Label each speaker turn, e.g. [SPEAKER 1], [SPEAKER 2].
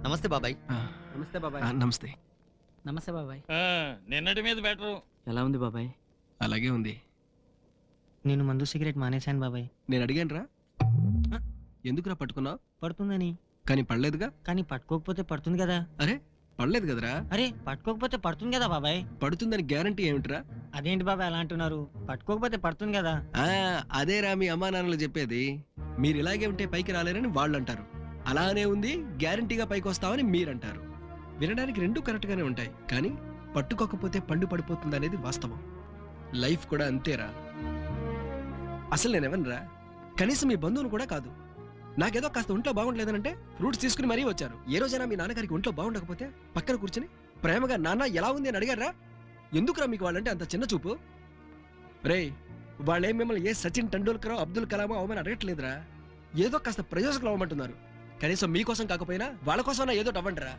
[SPEAKER 1] నమస్తే బాబాయ్.
[SPEAKER 2] నమస్తే బాబాయ్.
[SPEAKER 3] నమస్తే.
[SPEAKER 4] నమస్తే బాబాయ్.
[SPEAKER 5] నిన్నటి మీద బెటరు.
[SPEAKER 2] ఎలా ఉంది బాబాయ్?
[SPEAKER 3] అలాగే ఉంది.
[SPEAKER 4] నేను మందు సిగరెట్ మానేశాను బాబాయ్.
[SPEAKER 3] నేను అడిగాను రా, ఎందుకురా పట్టుకున్నావు?
[SPEAKER 4] పడుతుందని.
[SPEAKER 3] కానీ పడలేదుగా.
[SPEAKER 4] కానీ పట్టుకోకపోతే పడుతుంది కదా.
[SPEAKER 3] అరే పడలేదు కదరా.
[SPEAKER 4] అరే పట్టుకోకపోతే పడుతుంది కదా బాబాయ్.
[SPEAKER 3] పడుతుందని గ్యారంటీ ఏమిట్రా?
[SPEAKER 4] అదేంటి బాబాయ్ అలా అంటున్నారు? పట్టుకోకపోతే పడుతుంది కదా.
[SPEAKER 3] అదేరా మీ అమ్మా నాన్నలు చెప్పేది. మీరు ఇలాగే ఉంటే పైకి రాలేరని వాళ్ళు అంటారు, అలానే ఉంది గ్యారంటీగా పైకి వస్తామని మీరంటారు. వినడానికి రెండూ కరెక్ట్ గానే ఉంటాయి, కానీ పట్టుకోకపోతే పండు పడిపోతుంది అనేది వాస్తవం. లైఫ్ కూడా అంతేరా. అసలు నేనెవనరా? కనీసం మీ బంధువును కూడా కాదు. నాకేదో కాస్త ఒంట్లో బాగుండలేదనంటే ఫ్రూట్స్ తీసుకుని మరీ వచ్చారు. ఏ రోజైనా మీ నాన్నగారికి ఒంట్లో బాగుండకపోతే పక్కన కూర్చుని ప్రేమగా నాన్న ఎలా ఉంది అని అడిగారా? ఎందుకురా మీకు వాళ్ళంటే అంత చిన్న చూపు? రే, వాళ్ళేం మిమ్మల్ని ఏ సచిన్ టెండూల్కర్ అబ్దుల్ కలామో అవమని అడగట్లేదురా. ఏదో కాస్త ప్రయోజకులు అవ్వమంటున్నారు. కనీసం మీకోసం కాకపోయినా వాళ్ళ కోసమైనా ఏదో అవ్వండిరా.